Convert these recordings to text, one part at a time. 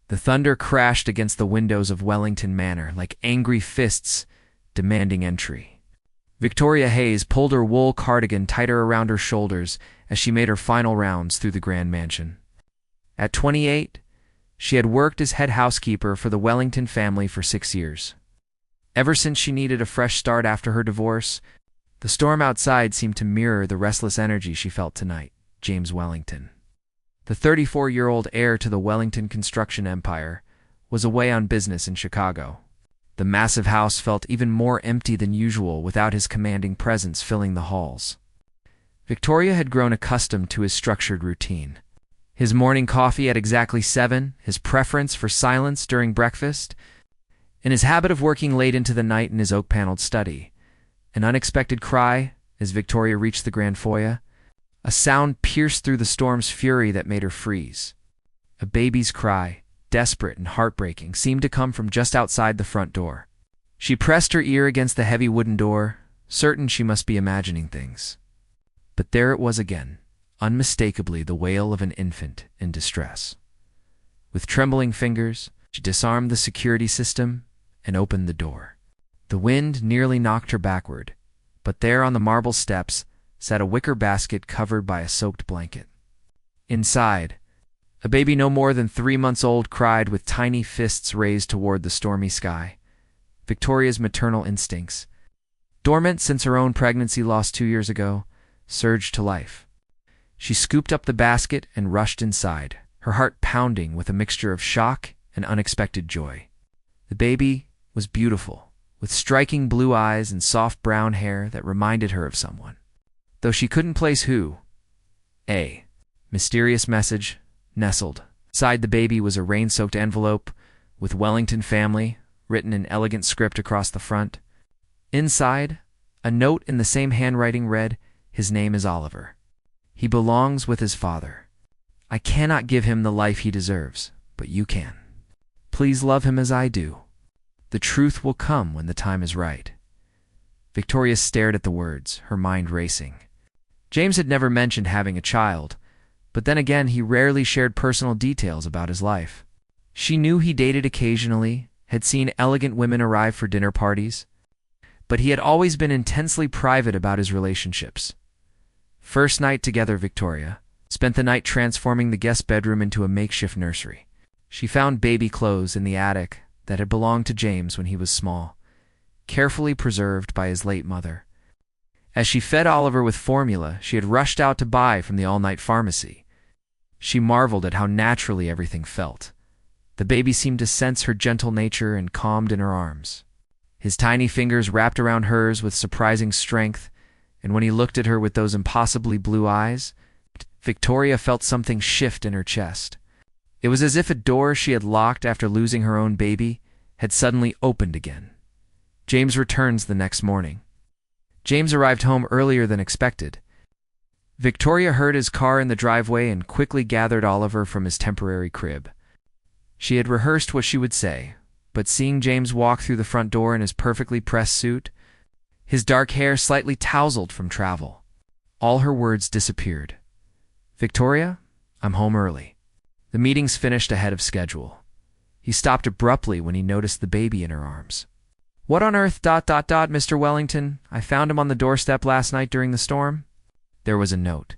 The thunder crashed against the windows of Wellington Manor like angry fists demanding entry. Victoria Hayes pulled her wool cardigan tighter around her shoulders as she made her final rounds through the grand mansion. At 28, she had worked as head housekeeper for the Wellington family for 6 years. Ever since she needed a fresh start after her divorce, the storm outside seemed to mirror the restless energy she felt tonight. James Wellington, the 34-year-old heir to the Wellington construction empire, was away on business in Chicago. The massive house felt even more empty than usual without his commanding presence filling the halls. Victoria had grown accustomed to his structured routine. His morning coffee at exactly 7, his preference for silence during breakfast, and his habit of working late into the night in his oak-paneled study. An unexpected cry as Victoria reached the grand foyer. A sound pierced through the storm's fury that made her freeze. A baby's cry, desperate and heartbreaking, seemed to come from just outside the front door. She pressed her ear against the heavy wooden door, certain she must be imagining things. But there it was again, unmistakably the wail of an infant in distress. With trembling fingers, she disarmed the security system and opened the door. The wind nearly knocked her backward, but there on the marble steps sat a wicker basket covered by a soaked blanket. Inside, a baby no more than 3 months old cried with tiny fists raised toward the stormy sky. Victoria's maternal instincts, dormant since her own pregnancy loss 2 years ago, surged to life. She scooped up the basket and rushed inside, her heart pounding with a mixture of shock and unexpected joy. The baby was beautiful, with striking blue eyes and soft brown hair that reminded her of someone, though she couldn't place who. A mysterious message nestled. Inside the baby was a rain-soaked envelope with Wellington family written in elegant script across the front. Inside, a note in the same handwriting read, "His name is Oliver. He belongs with his father. I cannot give him the life he deserves, but you can. Please love him as I do. The truth will come when the time is right." Victoria stared at the words, her mind racing. James had never mentioned having a child, but then again he rarely shared personal details about his life. She knew he dated occasionally, had seen elegant women arrive for dinner parties, but he had always been intensely private about his relationships. First night together, Victoria spent the night transforming the guest bedroom into a makeshift nursery. She found baby clothes in the attic that had belonged to James when he was small, carefully preserved by his late mother. As she fed Oliver with formula she had rushed out to buy from the all-night pharmacy, she marveled at how naturally everything felt. The baby seemed to sense her gentle nature and calmed in her arms. His tiny fingers wrapped around hers with surprising strength, and when he looked at her with those impossibly blue eyes, Victoria felt something shift in her chest. It was as if a door she had locked after losing her own baby had suddenly opened again. James returns the next morning. James arrived home earlier than expected. Victoria heard his car in the driveway and quickly gathered Oliver from his temporary crib. She had rehearsed what she would say, but seeing James walk through the front door in his perfectly pressed suit, his dark hair slightly tousled from travel, all her words disappeared. "Victoria, I'm home early." The meeting's finished ahead of schedule. He stopped abruptly when he noticed the baby in her arms. "What on earth, Mr. Wellington? I found him on the doorstep last night during the storm." There was a note.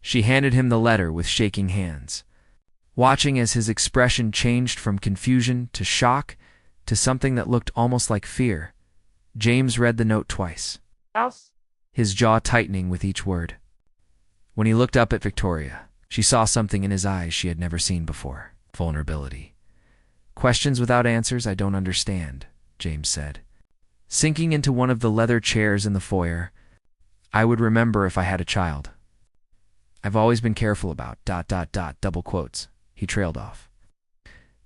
She handed him the letter with shaking hands. Watching as his expression changed from confusion to shock to something that looked almost like fear, James read the note twice, his jaw tightening with each word. When he looked up at Victoria, she saw something in his eyes she had never seen before: vulnerability. "Questions without answers I don't understand," James said. Sinking into one of the leather chairs in the foyer, "I would remember if I had a child. I've always been careful about ... double quotes." He trailed off.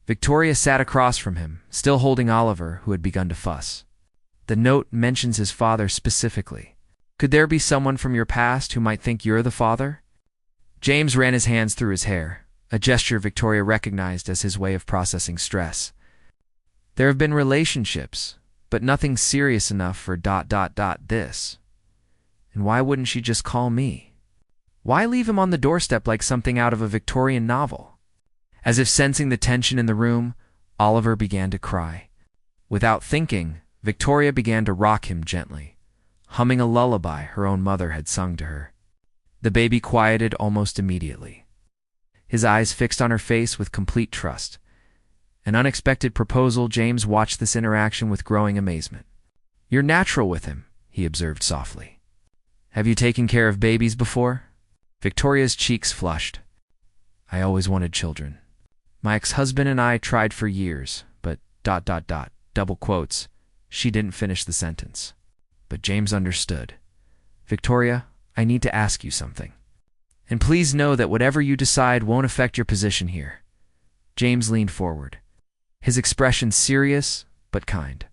Victoria sat across from him, still holding Oliver, who had begun to fuss. "The note mentions his father specifically. Could there be someone from your past who might think you're the father?" James ran his hands through his hair, a gesture Victoria recognized as his way of processing stress. "There have been relationships, but nothing serious enough for ... this. And why wouldn't she just call me? Why leave him on the doorstep like something out of a Victorian novel?" As if sensing the tension in the room, Oliver began to cry. Without thinking, Victoria began to rock him gently, humming a lullaby her own mother had sung to her. The baby quieted almost immediately, his eyes fixed on her face with complete trust. An unexpected proposal. James watched this interaction with growing amazement. "You're natural with him," he observed softly. "Have you taken care of babies before?" Victoria's cheeks flushed. "I always wanted children. My ex-husband and I tried for years, but ... double quotes. She didn't finish the sentence. But James understood. "Victoria, I need to ask you something. And please know that whatever you decide won't affect your position here." James leaned forward, his expression serious but kind.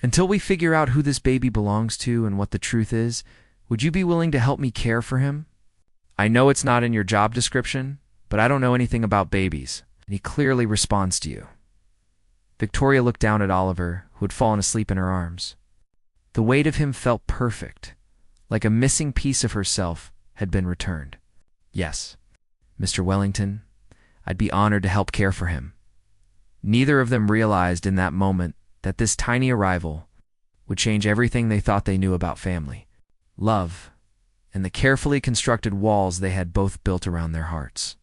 "Until we figure out who this baby belongs to and what the truth is, would you be willing to help me care for him? I know it's not in your job description, but I don't know anything about babies, and he clearly responds to you." Victoria looked down at Oliver, who had fallen asleep in her arms. The weight of him felt perfect, like a missing piece of herself had been returned. "Yes, Mr. Wellington, I'd be honored to help care for him." Neither of them realized in that moment that this tiny arrival would change everything they thought they knew about family, love, and the carefully constructed walls they had both built around their hearts.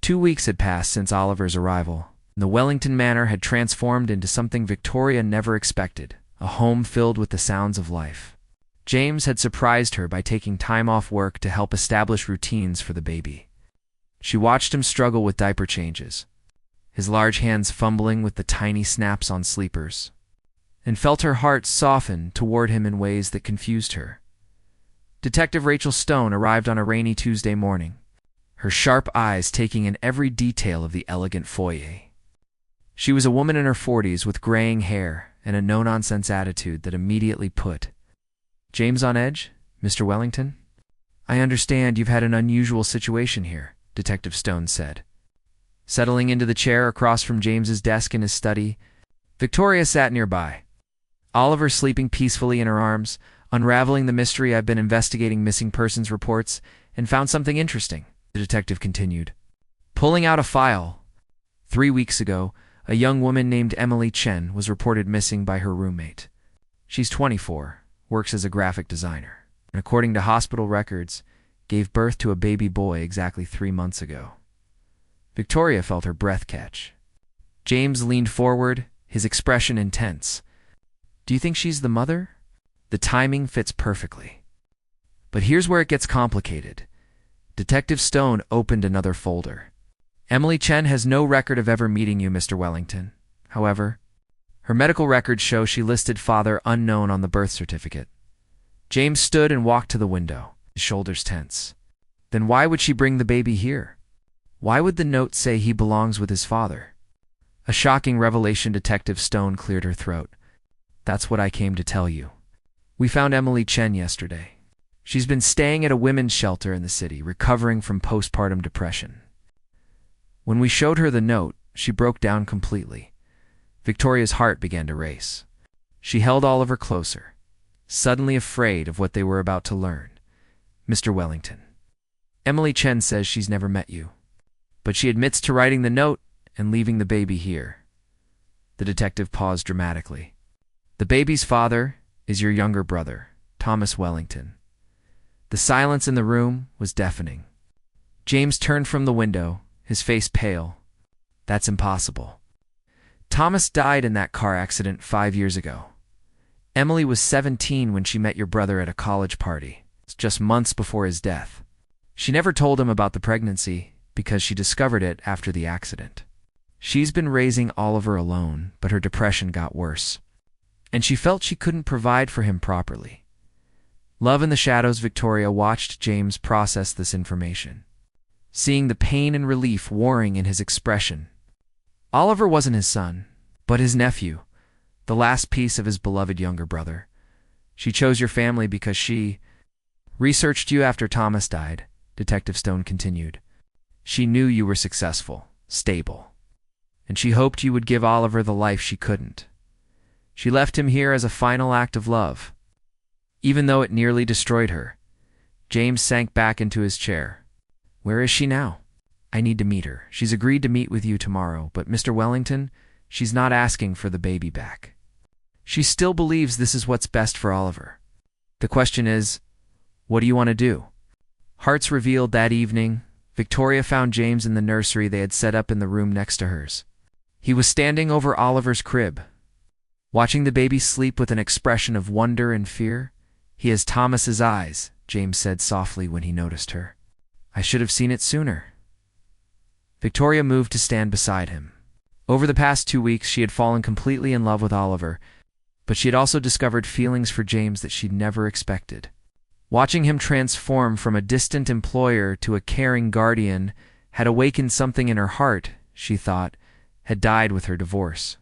2 weeks had passed since Oliver's arrival, and the Wellington Manor had transformed into something Victoria never expected, a home filled with the sounds of life. James had surprised her by taking time off work to help establish routines for the baby. She watched him struggle with diaper changes, his large hands fumbling with the tiny snaps on sleepers, and felt her heart soften toward him in ways that confused her. Detective Rachel Stone arrived on a rainy Tuesday morning, her sharp eyes taking in every detail of the elegant foyer. She was a woman in her 40s with graying hair and a no-nonsense attitude that immediately put James on edge. "Mr. Wellington, I understand you've had an unusual situation here," Detective Stone said. Settling into the chair across from James's desk in his study, Victoria sat nearby, Oliver sleeping peacefully in her arms, unraveling the mystery. "I've been investigating missing persons reports and found something interesting," the detective continued, pulling out a file. 3 weeks ago, a young woman named Emily Chen was reported missing by her roommate. She's 24, works as a graphic designer, and according to hospital records, gave birth to a baby boy exactly 3 months ago. Victoria felt her breath catch. James leaned forward, his expression intense. "Do you think she's the mother?" The timing fits perfectly. But here's where it gets complicated. Detective Stone opened another folder. "Emily Chen has no record of ever meeting you, Mr. Wellington. However, her medical records show she listed father unknown on the birth certificate." James stood and walked to the window, his shoulders tense. "Then why would she bring the baby here? Why would the note say he belongs with his father?" A shocking revelation. Detective Stone cleared her throat. "That's what I came to tell you. We found Emily Chen yesterday. She's been staying at a women's shelter in the city, recovering from postpartum depression. When we showed her the note, she broke down completely." Victoria's heart began to race. She held Oliver closer, suddenly afraid of what they were about to learn. "Mr. Wellington, Emily Chen says she's never met you, but she admits to writing the note and leaving the baby here." The detective paused dramatically. "The baby's father is your younger brother, Thomas Wellington." The silence in the room was deafening. James turned from the window, his face pale. "That's impossible. Thomas died in that car accident 5 years ago. Emily was 17 when she met your brother at a college party. It's just months before his death. She never told him about the pregnancy because she discovered it after the accident. She's been raising Oliver alone, but her depression got worse, and she felt she couldn't provide for him properly." Love in the shadows. Victoria watched James process this information, seeing the pain and relief warring in his expression. Oliver wasn't his son, but his nephew, the last piece of his beloved younger brother. "She chose your family because she researched you after Thomas died," Detective Stone continued. "She knew you were successful, stable, and she hoped you would give Oliver the life she couldn't. She left him here as a final act of love, even though it nearly destroyed her." James sank back into his chair. "Where is she now?" I need to meet her. She's agreed to meet with you tomorrow, but Mr. Wellington, she's not asking for the baby back. She still believes this is what's best for Oliver. The question is, what do you want to do? Hearts revealed that evening, Victoria found James in the nursery they had set up in the room next to hers. He was standing over Oliver's crib, watching the baby sleep with an expression of wonder and fear. He has Thomas's eyes, James said softly when he noticed her. I should have seen it sooner. Victoria moved to stand beside him. Over the past 2 weeks, she had fallen completely in love with Oliver, but she had also discovered feelings for James that she'd never expected. Watching him transform from a distant employer to a caring guardian had awakened something in her heart, she thought, had died with her divorce.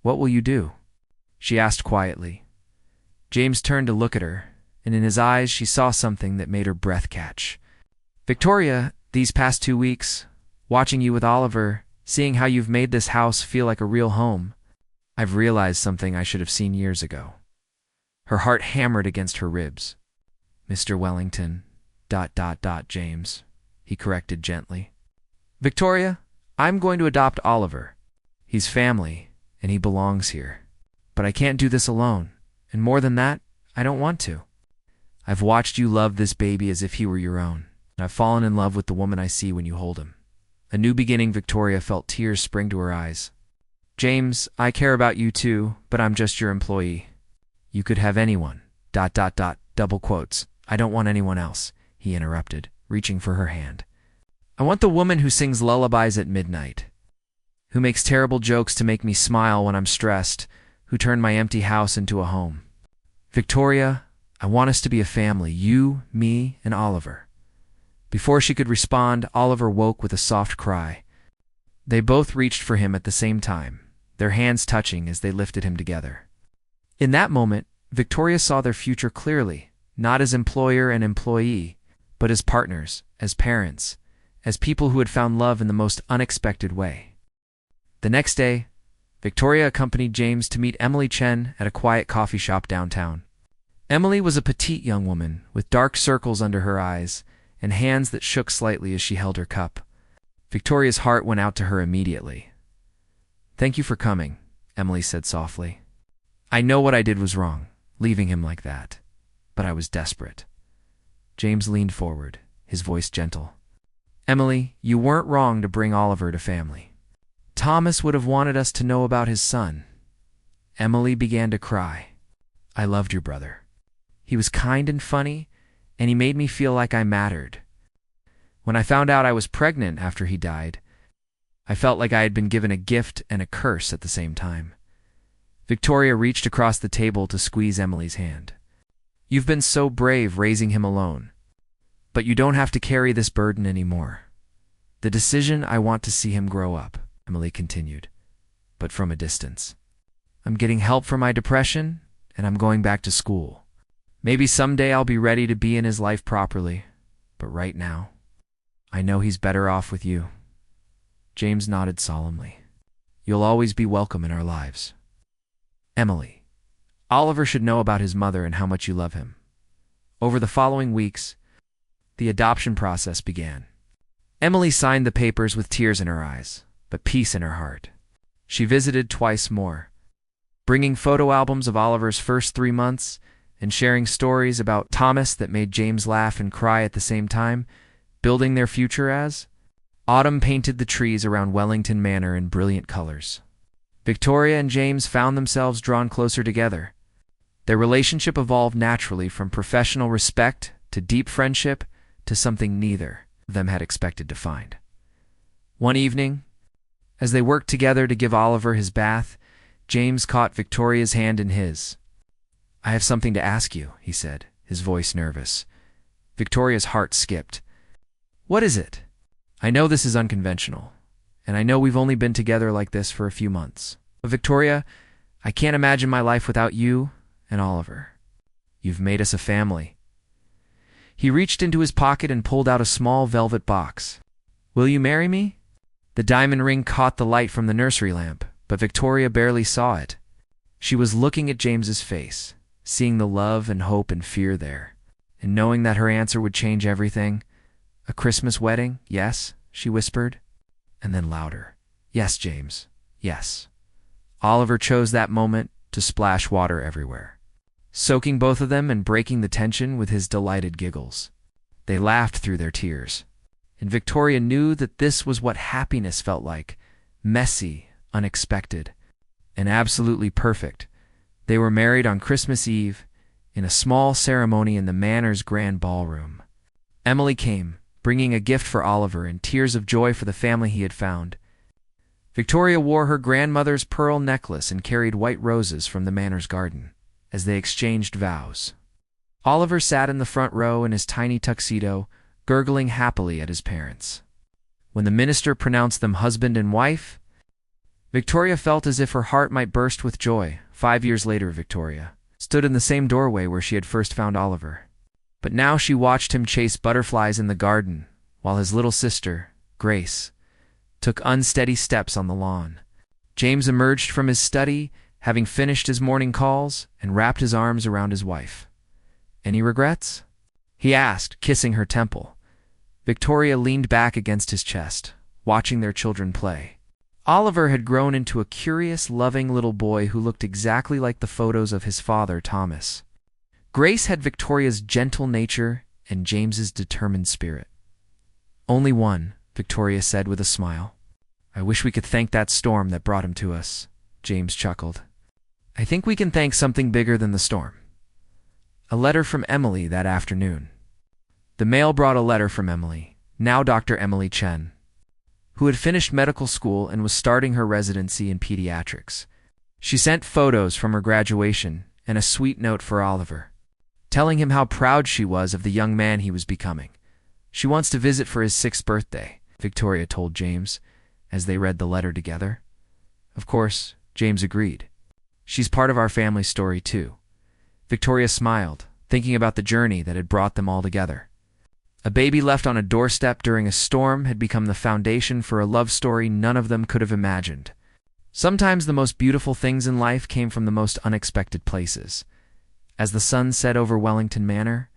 What will you do? She asked quietly. James turned to look at her, and in his eyes she saw something that made her breath catch. Victoria, these past 2 weeks, watching you with Oliver, seeing how you've made this house feel like a real home, I've realized something I should have seen years ago. Her heart hammered against her ribs. Mr. Wellington, James, he corrected gently. Victoria, I'm going to adopt Oliver. He's family, and he belongs here. But I can't do this alone, and more than that, I don't want to. I've watched you love this baby as if he were your own, and I've fallen in love with the woman I see when you hold him. A new beginning. Victoria felt tears spring to her eyes. James, I care about you too, but I'm just your employee. You could have anyone, double quotes. I don't want anyone else, he interrupted, reaching for her hand. I want the woman who sings lullabies at midnight, who makes terrible jokes to make me smile when I'm stressed, who turned my empty house into a home. Victoria, I want us to be a family, you, me, and Oliver. Before she could respond, Oliver woke with a soft cry. They both reached for him at the same time, their hands touching as they lifted him together. In that moment, Victoria saw their future clearly, not as employer and employee, but as partners, as parents, as people who had found love in the most unexpected way. The next day, Victoria accompanied James to meet Emily Chen at a quiet coffee shop downtown. Emily was a petite young woman with dark circles under her eyes and hands that shook slightly as she held her cup. Victoria's heart went out to her immediately. Thank you for coming, Emily said softly. I know what I did was wrong, leaving him like that, but I was desperate. James leaned forward, his voice gentle. Emily, you weren't wrong to bring Oliver to family. Thomas would have wanted us to know about his son. Emily began to cry. I loved your brother. He was kind and funny, and he made me feel like I mattered. When I found out I was pregnant after he died, I felt like I had been given a gift and a curse at the same time. Victoria reached across the table to squeeze Emily's hand. You've been so brave raising him alone, but you don't have to carry this burden anymore. The decision, I want to see him grow up, Emily continued, but from a distance. I'm getting help for my depression, and I'm going back to school. Maybe someday I'll be ready to be in his life properly, but right now, I know he's better off with you. James nodded solemnly. You'll always be welcome in our lives. Emily, Oliver should know about his mother and how much you love him. Over the following weeks, the adoption process began. Emily signed the papers with tears in her eyes, but peace in her heart. She visited twice more, bringing photo albums of Oliver's first 3 months and sharing stories about Thomas that made James laugh and cry at the same time, building their future as autumn painted the trees around Wellington Manor in brilliant colors. Victoria and James found themselves drawn closer together. Their relationship evolved naturally from professional respect to deep friendship to something neither of them had expected to find. One evening, as they worked together to give Oliver his bath, James caught Victoria's hand in his. I have something to ask you, he said, his voice nervous. Victoria's heart skipped. What is it? I know this is unconventional, and I know we've only been together like this for a few months. But Victoria, I can't imagine my life without you and Oliver. You've made us a family. He reached into his pocket and pulled out a small velvet box. Will you marry me? The diamond ring caught the light from the nursery lamp, but Victoria barely saw it. She was looking at James's face, seeing the love and hope and fear there, and knowing that her answer would change everything. A Christmas wedding, yes, she whispered, and then louder. Yes, James, yes. Oliver chose that moment to splash water everywhere, soaking both of them and breaking the tension with his delighted giggles. They laughed through their tears, and Victoria knew that this was what happiness felt like: messy, unexpected, and absolutely perfect. They were married on Christmas Eve in a small ceremony in the Manor's grand ballroom. Emily came, bringing a gift for Oliver and tears of joy for the family he had found. Victoria wore her grandmother's pearl necklace and carried white roses from the Manor's garden as they exchanged vows. Oliver sat in the front row in his tiny tuxedo, gurgling happily at his parents. When the minister pronounced them husband and wife, Victoria felt as if her heart might burst with joy. 5 years later, Victoria stood in the same doorway where she had first found Oliver. But now she watched him chase butterflies in the garden, while his little sister, Grace, took unsteady steps on the lawn. James emerged from his study, having finished his morning calls, and wrapped his arms around his wife. "Any regrets?" he asked, kissing her temple. Victoria leaned back against his chest, watching their children play. Oliver had grown into a curious, loving little boy who looked exactly like the photos of his father, Thomas. Grace had Victoria's gentle nature and James's determined spirit. "Only one," Victoria said with a smile. "I wish we could thank that storm that brought him to us," James chuckled. "I think we can thank something bigger than the storm." A letter from Emily that afternoon. The mail brought a letter from Emily, now Dr. Emily Chen, who had finished medical school and was starting her residency in pediatrics. She sent photos from her graduation and a sweet note for Oliver, telling him how proud she was of the young man he was becoming. "She wants to visit for his 6th birthday," Victoria told James as they read the letter together. Of course, James agreed. "She's part of our family story, too." Victoria smiled, thinking about the journey that had brought them all together. A baby left on a doorstep during a storm had become the foundation for a love story none of them could have imagined. Sometimes the most beautiful things in life came from the most unexpected places. As the sun set over Wellington Manor,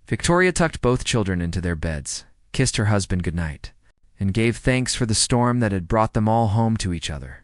Victoria tucked both children into their beds, kissed her husband goodnight, and gave thanks for the storm that had brought them all home to each other.